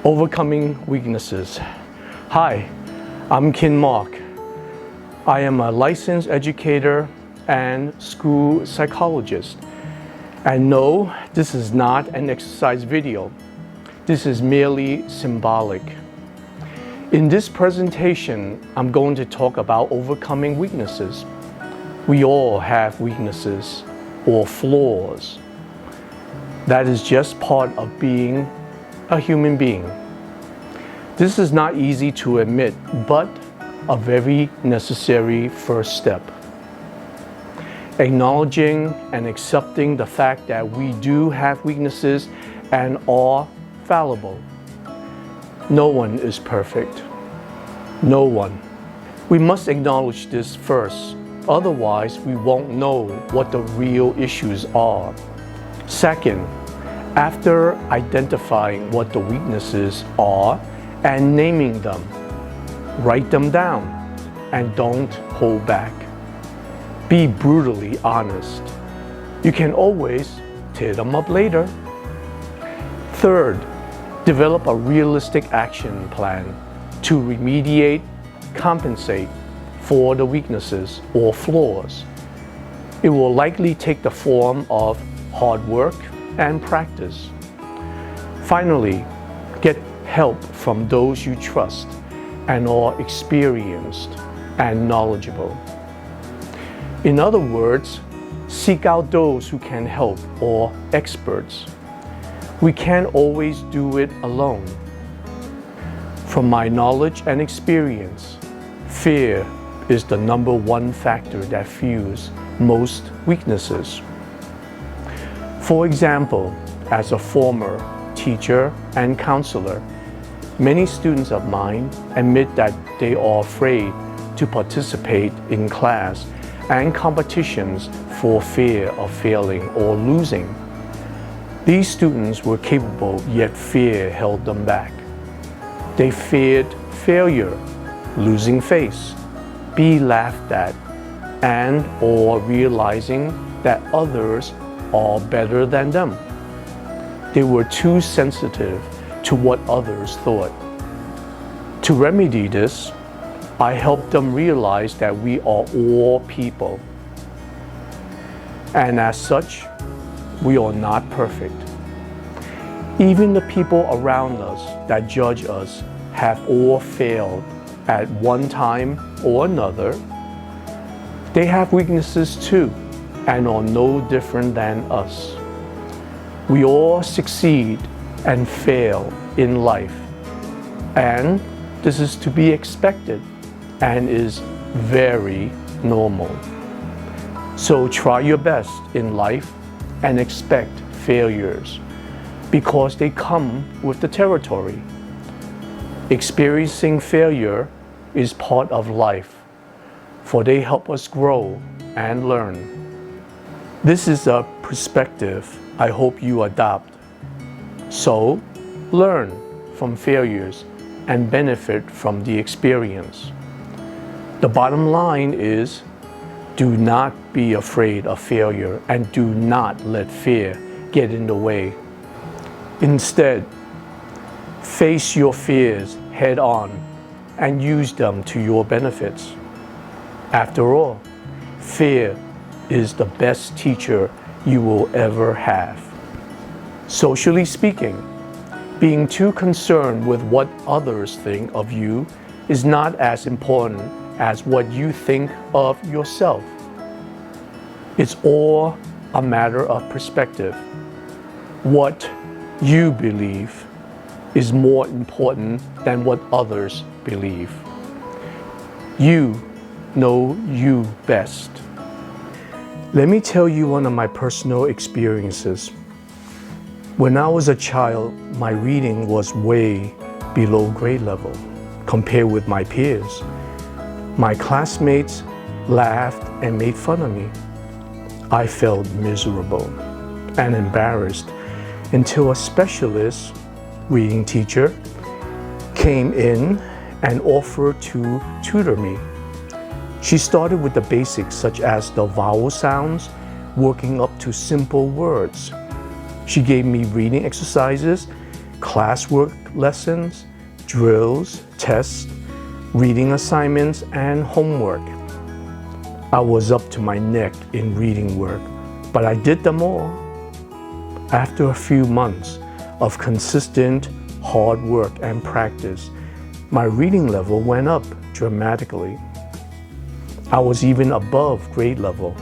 Overcoming weaknesses. Hi, I'm Kin Mark. I am a licensed educator and school psychologist. And no, this is not an exercise video. This is merely symbolic. In this presentation, I'm going to talk about overcoming weaknesses. We all have weaknesses or flaws. That is just part of being a human being. This is not easy to admit, but a very necessary first step. Acknowledging and accepting the fact that we do have weaknesses and are fallible. No one is perfect. No one. We must acknowledge this first, otherwise we won't know what the real issues are. Second, after identifying what the weaknesses are and naming them, write them down and don't hold back. Be brutally honest. You can always tear them up later. Third, develop a realistic action plan to remediate, compensate for the weaknesses or flaws. It will likely take the form of hard work and practice. Finally, get help from those you trust and are experienced and knowledgeable. In other words, seek out those who can help or experts. We can't always do it alone. From my knowledge and experience, fear is the number one factor that fuels most weaknesses. For example, as a former teacher and counselor, many students of mine admit that they are afraid to participate in class and competitions for fear of failing or losing. These students were capable, yet fear held them back. They feared failure, losing face, be laughed at, and or realizing that others are better than them. They were too sensitive to what others thought. To remedy this, I helped them realize that we are all people. And as such, we are not perfect. Even the people around us that judge us have all failed at one time or another. They have weaknesses too, and are no different than us. We all succeed and fail in life, and this is to be expected and is very normal. So try your best in life and expect failures, because they come with the territory. Experiencing failure is part of life, for they help us grow and learn. This is a perspective I hope you adopt. So, learn from failures and benefit from the experience. The bottom line is, do not be afraid of failure and do not let fear get in the way. Instead, face your fears head on and use them to your benefits. After all, fear is the best teacher you will ever have. Socially speaking, being too concerned with what others think of you is not as important as what you think of yourself. It's all a matter of perspective. What you believe is more important than what others believe. You know you best. Let me tell you one of my personal experiences. When I was a child, my reading was way below grade level compared with my peers. My classmates laughed and made fun of me. I felt miserable and embarrassed until a specialist reading teacher came in and offered to tutor me. She started with the basics such as the vowel sounds, working up to simple words. She gave me reading exercises classwork lessons, drills, tests, reading assignments, and homework. I was up to my neck in reading work, but I did them all. After a few months of consistent hard work and practice, my reading level went up dramatically. I was even above grade level,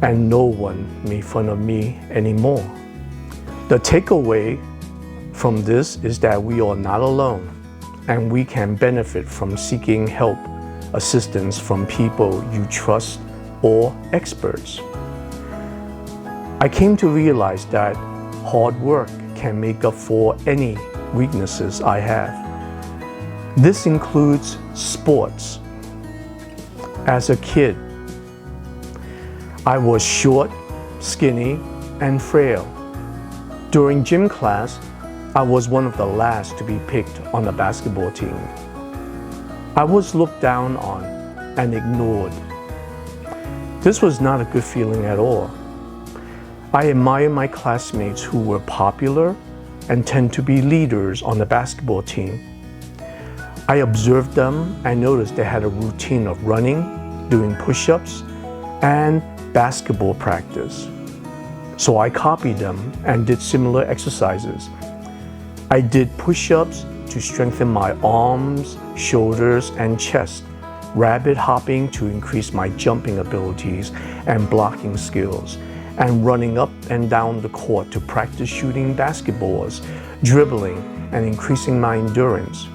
and no one made fun of me anymore. The takeaway from this is that we are not alone, and we can benefit from seeking help, assistance from people you trust or experts. I came to realize that hard work can make up for any weaknesses I have. This includes sports. As a kid, I was short, skinny, and frail. During gym class, I was one of the last to be picked on the basketball team. I was looked down on and ignored. This was not a good feeling at all. I admire my classmates who were popular and tend to be leaders on the basketball team. I observed them and noticed they had a routine of running, doing push-ups, and basketball practice. So I copied them and did similar exercises. I did push-ups to strengthen my arms, shoulders, and chest, rabbit hopping to increase my jumping abilities and blocking skills, and running up and down the court to practice shooting basketballs, dribbling, and increasing my endurance.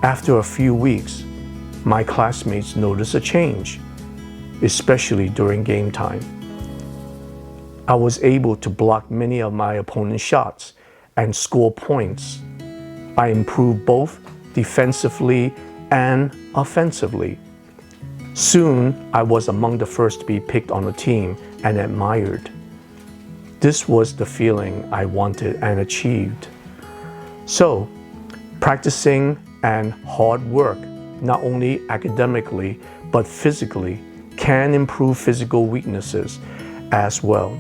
After a few weeks, my classmates noticed a change, especially during game time. I was able to block many of my opponent's shots and score points. I improved both defensively and offensively. Soon, I was among the first to be picked on the team and admired. This was the feeling I wanted and achieved. So, practicing and hard work, not only academically, but physically, can improve physical weaknesses as well.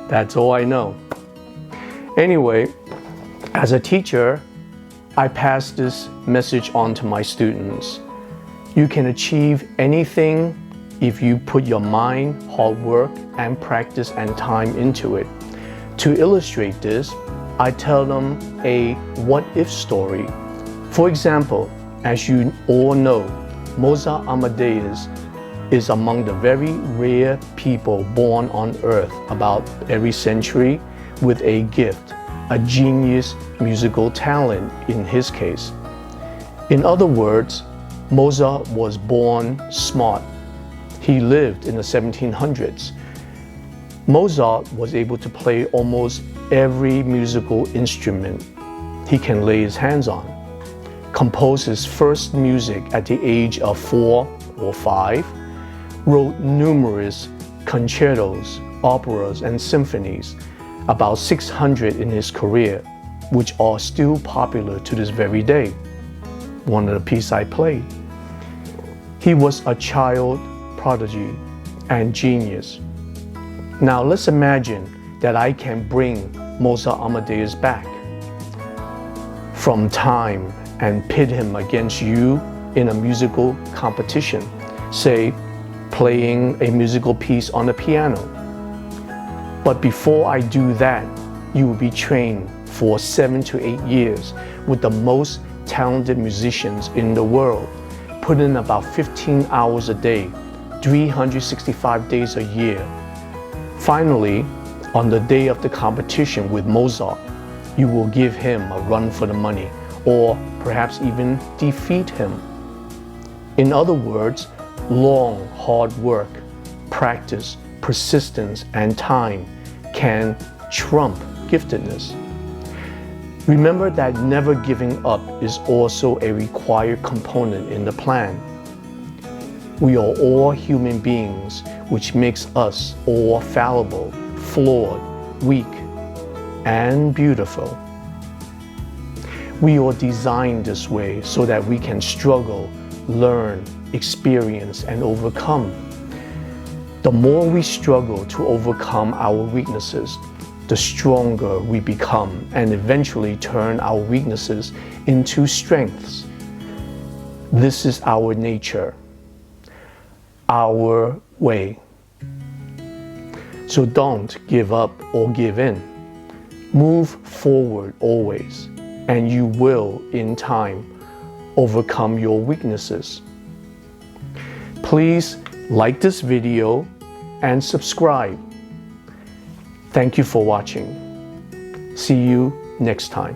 That's all I know. Anyway, as a teacher, I pass this message on to my students. You can achieve anything if you put your mind, hard work, and practice and time into it. To illustrate this, I tell them a what-if story. For example, as you all know, Mozart Amadeus is among the very rare people born on earth about every century with a gift, a genius musical talent in his case. In other words, Mozart was born smart. He lived in the 1700s. Mozart was able to play almost every musical instrument he can lay his hands on, composed his first music at the age of 4 or 5, wrote numerous concertos, operas, and symphonies, about 600 in his career, which are still popular to this very day. One of the pieces I played. He was a child prodigy and genius. Now let's imagine that I can bring Mozart Amadeus back from time and pit him against you in a musical competition, say, playing a musical piece on the piano. But before I do that, you will be trained for 7 to 8 years with the most talented musicians in the world, put in about 15 hours a day, 365 days a year. Finally, on the day of the competition with Mozart, you will give him a run for the money, or perhaps even defeat him. In other words, long, hard work, practice, persistence, and time can trump giftedness. Remember that never giving up is also a required component in the plan. We are all human beings, which makes us all fallible, flawed, weak, and beautiful. We are designed this way so that we can struggle, learn, experience, and overcome. The more we struggle to overcome our weaknesses, the stronger we become and eventually turn our weaknesses into strengths. This is our nature, our way. So don't give up or give in. Move forward always, and you will, in time, overcome your weaknesses. Please like this video and subscribe. Thank you for watching. See you next time.